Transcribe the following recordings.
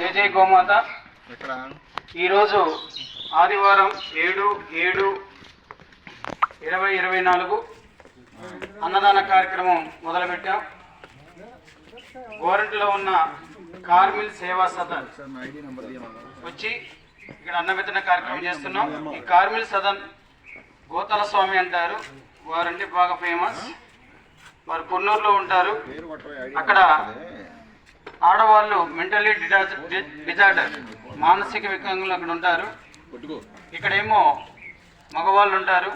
జై జై గోమాత. ఈరోజు ఆదివారం 7/7/2024 అన్నదాన కార్యక్రమం మొదలుపెట్టాం. గోరంట్లో ఉన్న కార్మిల్ సేవా సదన్ వచ్చి ఇక్కడ అన్నవితరణ కార్యక్రమం చేస్తున్నాం. ఈ కార్మిల్ సదన్ గోతాల స్వామి అంటారు, వారంటే బాగా ఫేమస్. వారు కొన్నూరులో ఉంటారు. అక్కడ ఆడవాళ్ళు మెంటల్లీ డిజార్డర్ మానసిక వికలాంగులు అక్కడ ఉంటారు. ఇక్కడేమో మగవాళ్ళు ఉంటారు.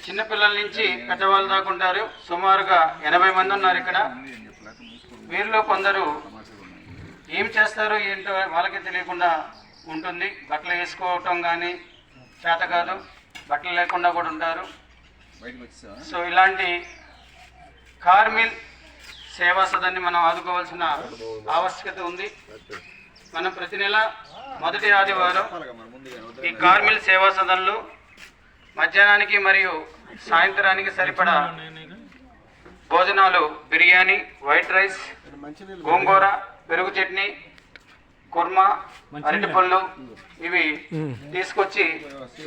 చిన్నపిల్లల నుంచి పెద్దవాళ్ళు దాకా ఉంటారు. సుమారుగా 80 మంది ఉన్నారు ఇక్కడ. వీరిలో కొందరు ఏం చేస్తారో ఏంటో వాళ్ళకి తెలియకుండా ఉంటుంది. బట్టలు వేసుకోవటం కానీ చేత కాదు, బట్టలు లేకుండా కూడా ఉంటారు. సో ఇలాంటి కార్మిల్ సేవా సదన్ని మనం ఆదుకోవాల్సిన ఆవశ్యకత ఉంది. మనం ప్రతి నెల మొదటి ఆదివారం ఈ కార్మిల్ సేవా సదన్లో మధ్యాహ్నానికి మరియు సాయంత్రానికి సరిపడా భోజనాలు, బిర్యానీ, వైట్ రైస్, గోంగూర, పెరుగు చట్నీ, కుర్మా, అరటిపళ్ళు ఇవి తీసుకొచ్చి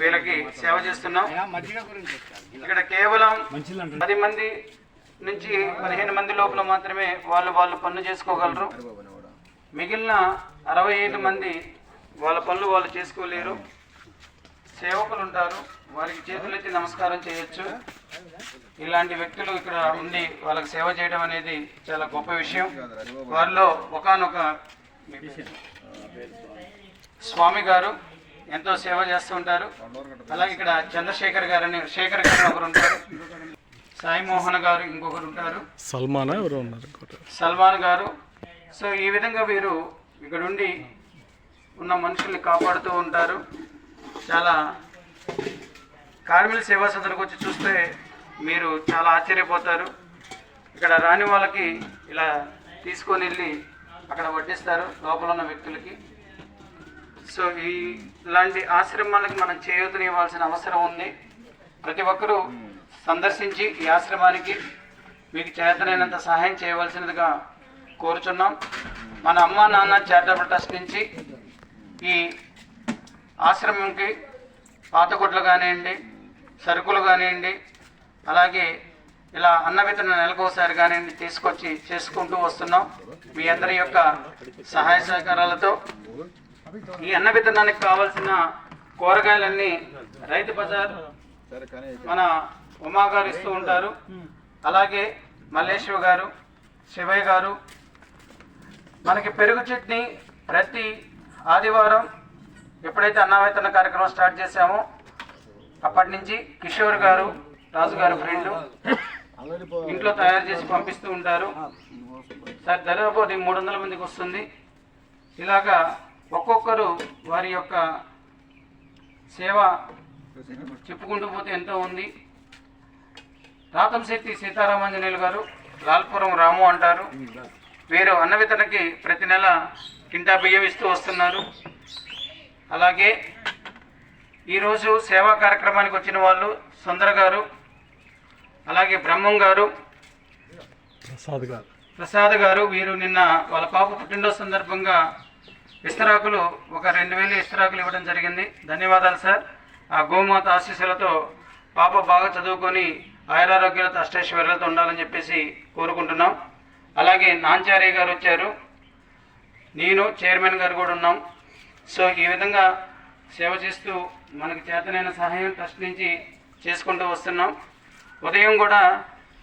వీళ్ళకి సేవ చేస్తున్నాం. ఇక్కడ కేవలం 10 మంది నుంచి 15 మంది లోపల మాత్రమే వాళ్ళు పనులు చేసుకోగలరు. మిగిలిన 65 మంది వాళ్ళ పనులు వాళ్ళు చేసుకోలేరు. సేవకులు ఉంటారు, వారికి చేతులెత్తి నమస్కారం చేయొచ్చు. ఇలాంటి వ్యక్తులు ఇక్కడ ఉండి వాళ్ళకి సేవ చేయడం అనేది చాలా గొప్ప విషయం. వారిలో ఒకానొక స్వామి గారు ఎంతో సేవ చేస్తూ ఉంటారు. అలాగే ఇక్కడ చంద్రశేఖర్ గారు అని ఒకరు ఉంటారు. సాయి మోహన్ గారు ఇంకొకరు ఉంటారు. సల్మాన్ గారు. సో ఈ విధంగా వీరు ఇక్కడ ఉండి ఉన్న మనుషుల్ని కాపాడుతూ ఉంటారు. చాలా కార్మిక సేవా సదనకు వచ్చి చూస్తే మీరు చాలా ఆశ్చర్యపోతారు. ఇక్కడ రాని వాళ్ళకి ఇలా తీసుకొని వెళ్ళి అక్కడ వడ్డిస్తారు లోపల ఉన్న వ్యక్తులకి. సో ఇలాంటి ఆశ్రమాలకి మనం చేయూతనివ్వాల్సిన అవసరం ఉంది. ప్రతి ఒక్కరూ సందర్శించి ఈ ఆశ్రమానికి మీకు చేతనైనంత సహాయం చేయవలసినదిగా కోరుచున్నాం. మన అమ్మా నాన్న చారిటబుల్ ట్రస్ట్ నుంచి ఈ ఆశ్రమంకి పాతగుడ్లు కానివ్వండి, సరుకులు కానివ్వండి, అలాగే ఇలా అన్న వితరణ నెలకోసారి కానివ్వండి తీసుకొచ్చి చేసుకుంటూ వస్తున్నాం. మీ అందరి యొక్క సహాయ సహకారాలతో ఈ అన్న వితరణానికి కావాల్సిన కూరగాయలన్నీ రైతు బజార్ మన ఉమా గారు ఇస్తూ ఉంటారు. అలాగే మల్లేశ్వర గారు, శివయ్య గారు. మనకి పెరుగు చట్నీ ప్రతి ఆదివారం ఎప్పుడైతే అన్నవితరణ కార్యక్రమం స్టార్ట్ చేశామో అప్పటి నుంచి కిషోర్ గారు, రాజు గారు ఫ్రెండ్ ఇంట్లో తయారు చేసి పంపిస్తూ ఉంటారు. సార్ దాదాపు 300 మందికి వస్తుంది. ఇలాగా ఒక్కొక్కరు వారి యొక్క సేవ చెప్పుకుంటూ పోతే ఎంతో ఉంది. రాతంశెట్టి సీతారామాంజనేయులు గారు, లాల్పురం రాము అంటారు. వీరు అన్న వితరణకి ప్రతి నెల కింటా బియ్యం ఇస్తూ వస్తున్నారు. అలాగే ఈరోజు సేవా కార్యక్రమానికి వచ్చిన వాళ్ళు సుందర గారు, అలాగే బ్రహ్మం గారు, ప్రసాద్ గారు. వీరు నిన్న వాళ్ళ పాప పుట్టినరోజు సందర్భంగా ఇస్తరాకులు ఒక 2000 ఇస్తరాకులు ఇవ్వడం జరిగింది. ధన్యవాదాలు సార్. ఆ గోమాత ఆశీస్సులతో పాప బాగా చదువుకొని ఆయురారోగ్యాలతో అష్టైశ్వర్యాలతో ఉండాలని చెప్పేసి కోరుకుంటున్నాం. అలాగే నాంచార్య గారు వచ్చారు, నేను చైర్మన్ గారు కూడా ఉన్నాం. సో ఈ విధంగా సేవ చేస్తూ మనకి చేతనైన సహాయం ట్రస్ట్ నుంచి చేసుకుంటూ వస్తున్నాం. ఉదయం కూడా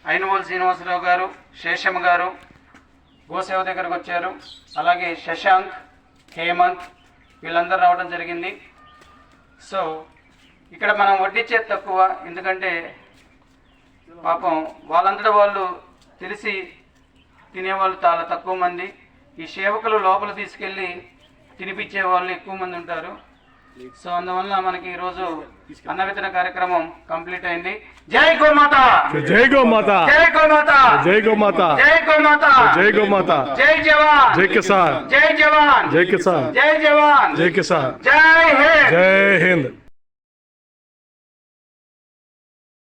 అయినవోలు శ్రీనివాసరావు గారు, శేషమ్మ గారు గోసేవ దగ్గరకు వచ్చారు. అలాగే శశాంక్, హేమంత్ వీళ్ళందరూ రావడం జరిగింది. సో ఇక్కడ మనం వడ్డించేది తక్కువ, ఎందుకంటే పాపం వాళ్ళంతటా వాళ్ళు తెలిసి తినేవాళ్ళు చాలా తక్కువ మంది. ఈ సేవకులు లోపల తీసుకెళ్ళి తినిపించే వాళ్ళు ఎక్కువ మంది ఉంటారు. సో అందువల్ల మనకి ఈరోజు అన్న వితరణ కార్యక్రమం కంప్లీట్ అయింది. జై గోమాత, జై గోమాత, జై గోమాత, జై గోమాత, జై గోమాత, జై గోమాత, జై జవాన్, జై కిసాన్, జై జవాన్, జై కిసాన్, జై జవాన్, జై కిసాన్, జై హింద్, జై హింద్.